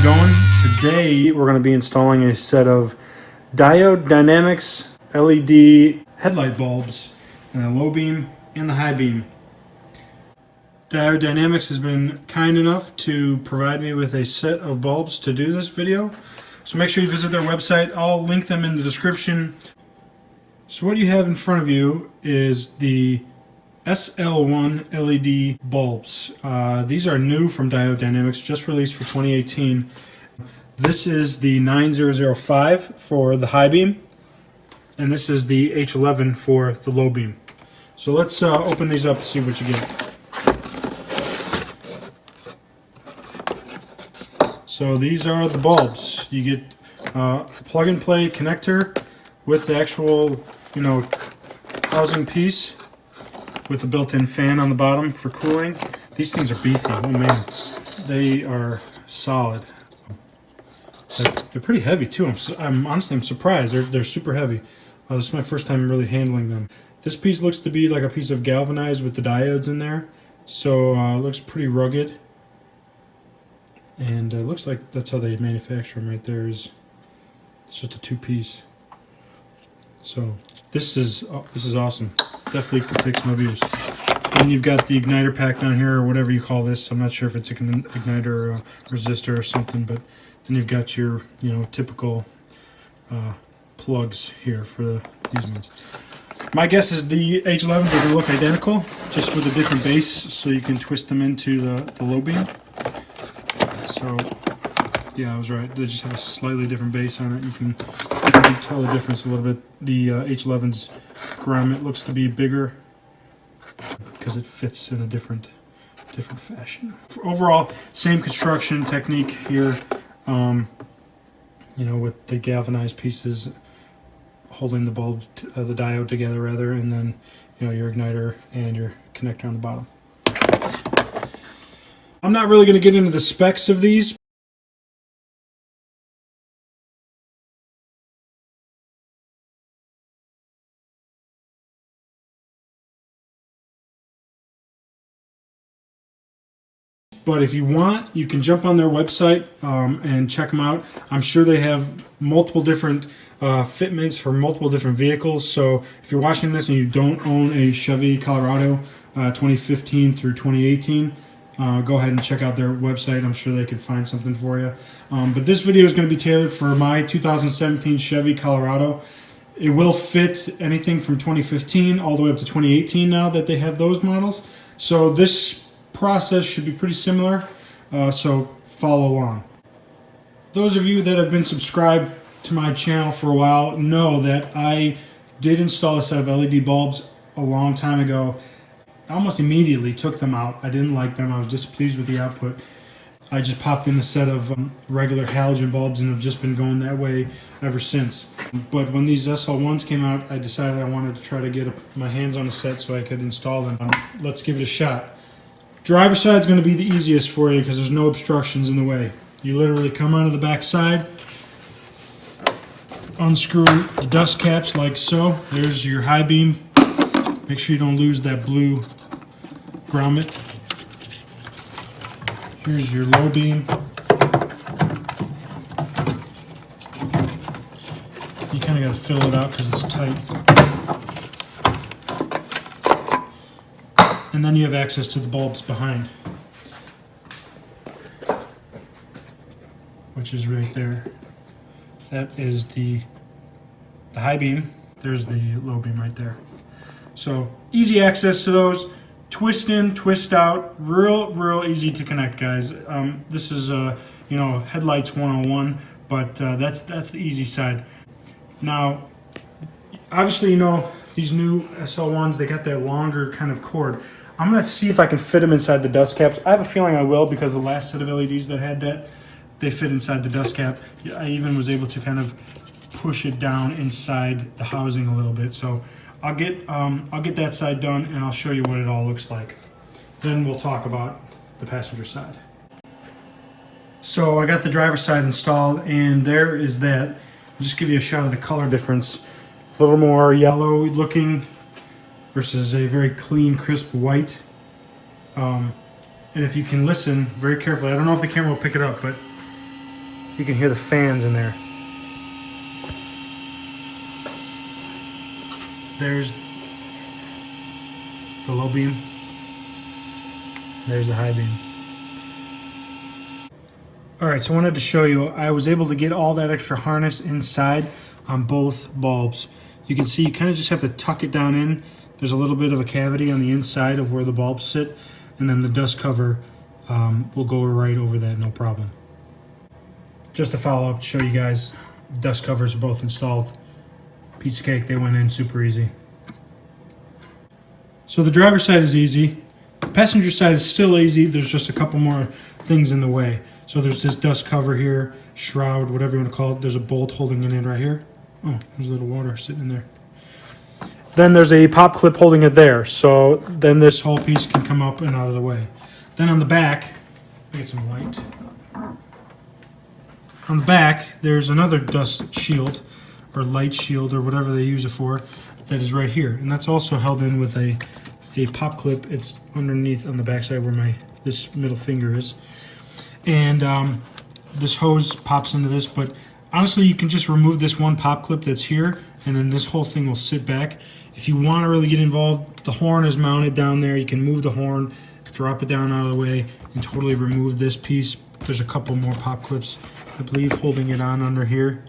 going? Today we're going to be installing a set of Diode Dynamics LED headlight bulbs in the low beam and the high beam. Diode Dynamics has been kind enough to provide me with a set of bulbs to do this video, so make sure you visit their website. I'll link them in the description. So what you have in front of you is the SL1 LED bulbs. These are new from Diode Dynamics, just released for 2018. This is the 9005 for the high beam, and this is the H11 for the low beam. So let's open these up and see what you get. So these are the bulbs. You get a plug-and-play connector with the actual, housing piece, with a built-in fan on the bottom for cooling. These things are beefy. Oh man, they are solid. They're pretty heavy too. I'm honestly surprised. They're super heavy. This is my first time really handling them. This piece looks to be like a piece of galvanized with the diodes in there, so it looks pretty rugged. And it looks like that's how they manufacture them right there. It's just a two-piece. So this is awesome. Definitely could take some abuse. And you've got the igniter pack down here, or whatever you call this. I'm not sure if it's an igniter or a resistor or something, but then you've got your typical plugs here for these ones. My guess is the H11s are going to look identical, just with a different base, so you can twist them into the low beam. So yeah, I was right. They just have a slightly different base on it. You can tell the difference a little bit. The H11's grommet looks to be bigger because it fits in a different fashion. Overall, same construction technique here. With the galvanized pieces holding the bulb, the diode together rather, and then your igniter and your connector on the bottom. I'm not really going to get into the specs of these. But if you want, you can jump on their website and check them out. I'm sure they have multiple different fitments for multiple different vehicles. So if you're watching this and you don't own a Chevy Colorado 2015 through 2018, go ahead and check out their website. I'm sure they can find something for you. But this video is going to be tailored for my 2017 Chevy Colorado. It will fit anything from 2015 all the way up to 2018 now that they have those models. So this process should be pretty similar, so follow along. Those of you that have been subscribed to my channel for a while know that I did install a set of LED bulbs a long time ago. I almost immediately took them out. I didn't like them. I was displeased with the output. I just popped in a set of regular halogen bulbs and have just been going that way ever since. But when these SL1s came out, I decided I wanted to try to get my hands on a set so I could install them. Let's give it a shot. Driver's side is going to be the easiest for you because there's no obstructions in the way. You literally come out of the back side, unscrew the dust caps like so. There's your high beam. Make sure you don't lose that blue grommet. Here's your low beam. You kind of got to fill it out because it's tight. And then you have access to the bulbs behind, which is right there. That is the high beam. There's the low beam right there. So easy access to those. Twist in, twist out. Real easy to connect, guys. This is Headlights 101, but that's the easy side. Now, obviously, these new SL1s, they got that longer kind of cord. I'm going to see if I can fit them inside the dust caps. I have a feeling I will, because the last set of LEDs that had that, they fit inside the dust cap. I even was able to kind of push it down inside the housing a little bit. So I'll get that side done, and I'll show you what it all looks like. Then we'll talk about the passenger side. So I got the driver's side installed, and there is that. I'll just give you a shot of the color difference. A little more yellow looking versus a very clean, crisp white. And if you can listen very carefully, I don't know if the camera will pick it up, but You can hear the fans in there. There's the low beam. There's the high beam. Alright, so I wanted to show you, I was able to get all that extra harness inside on both bulbs. You can see you kind of just have to tuck it down in. There's a little bit of a cavity on the inside of where the bulbs sit, and then the dust cover will go right over that, no problem. Just to follow up, to show you guys, dust covers are both installed. Piece of cake, they went in super easy. So the driver's side is easy. The passenger side is still easy. There's just a couple more things in the way. So there's this dust cover here, shroud, whatever you want to call it. There's a bolt holding it in right here. Oh, there's a little water sitting in there. Then there's a pop clip holding it there. So then this whole piece can come up and out of the way. Then on the back, I get some light. On the back, there's another dust shield or light shield or whatever they use it for that is right here. And that's also held in with a pop clip. It's underneath on the back side where this middle finger is. And this hose pops into this, but honestly you can just remove this one pop clip that's here and then this whole thing will sit back. If you want to really get involved, the horn is mounted down there. You can move the horn, drop it down out of the way, and totally remove this piece. There's a couple more pop clips, I believe, holding it on under here.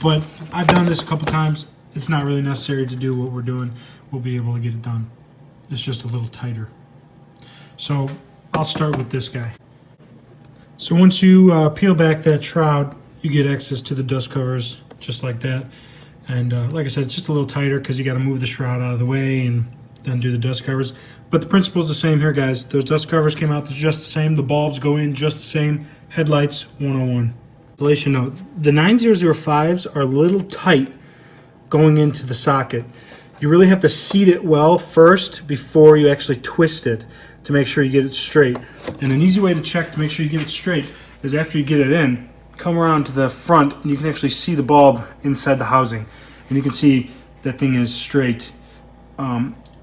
But I've done this a couple times. It's not really necessary to do what we're doing. We'll be able to get it done. It's just a little tighter. So I'll start with this guy. So once you peel back that shroud, you get access to the dust covers just like that. And like I said, it's just a little tighter because you got to move the shroud out of the way and then do the dust covers. But the principle is the same here, guys. Those dust covers came out just the same. The bulbs go in just the same. Headlights 101. Installation note: the 9005s are a little tight going into the socket. You really have to seat it well first before you actually twist it to make sure you get it straight. And an easy way to check to make sure you get it straight is after you get it in, come around to the front and you can actually see the bulb inside the housing. And you can see that thing is straight.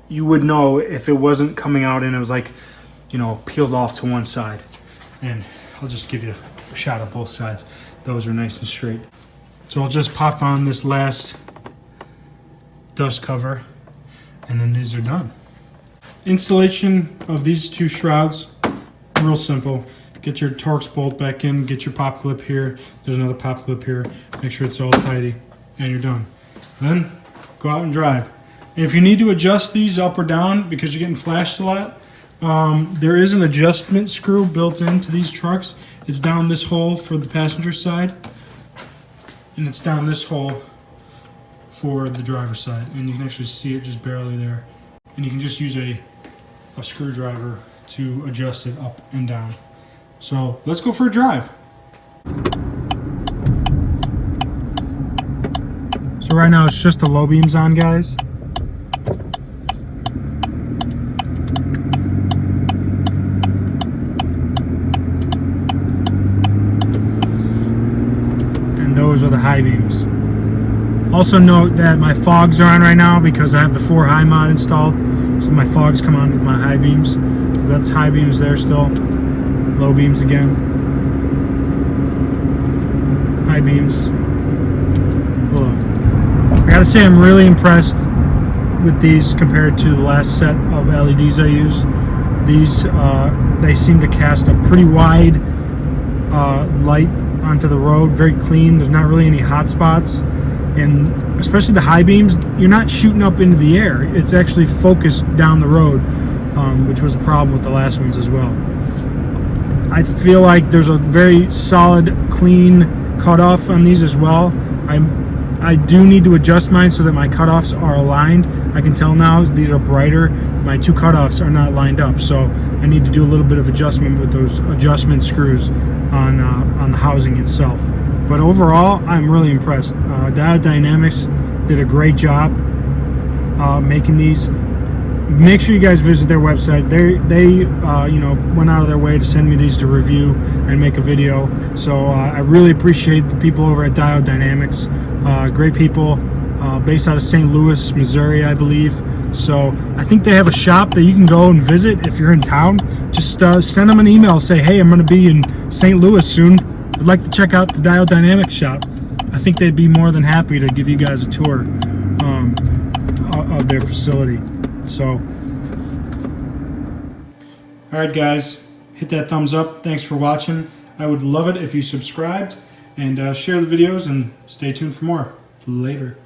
You would know if it wasn't coming out and it was like, you know, peeled off to one side. And I'll just give you a shot of both sides. Those are nice and straight. So I'll just pop on this last dust cover and then these are done. Installation of these two shrouds, real simple. Get your Torx bolt back in, get your pop clip here. There's another pop clip here. Make sure it's all tidy and you're done. Then go out and drive. And if you need to adjust these up or down because you're getting flashed a lot, there is an adjustment screw built into these trucks. It's down this hole for the passenger side and it's down this hole for the driver's side, and you can actually see it just barely there. And you can just use a screwdriver to adjust it up and down. So let's go for a drive. So right now it's just the low beams on, guys. And those are the high beams. Also note that my fogs are on right now because I have the 4 high mod installed, so my fogs come on with my high beams. That's high beams there still. Low beams again. High beams. Look. I gotta say I'm really impressed with these compared to the last set of LEDs I used. These, they seem to cast a pretty wide light onto the road, very clean. There's not really any hot spots. And especially the high beams, you're not shooting up into the air. It's actually focused down the road, which was a problem with the last ones as well. I feel like there's a very solid, clean cutoff on these as well. I do need to adjust mine so that my cutoffs are aligned. I can tell now these are brighter. My 2 cutoffs are not lined up, so I need to do a little bit of adjustment with those adjustment screws on the housing itself. But overall, I'm really impressed. Diode Dynamics did a great job making these. Make sure you guys visit their website. They you know, went out of their way to send me these to review and make a video. So I really appreciate the people over at Diode Dynamics. Great people, based out of St. Louis, Missouri, I believe. So I think they have a shop that you can go and visit if you're in town. Just send them an email, say, hey, I'm going to be in St. Louis soon. would like to check out the Diode Dynamics shop, I think they'd be more than happy to give you guys a tour of their facility. So, alright guys, hit that thumbs up. Thanks for watching. I would love it if you subscribed and share the videos, and stay tuned for more. Later.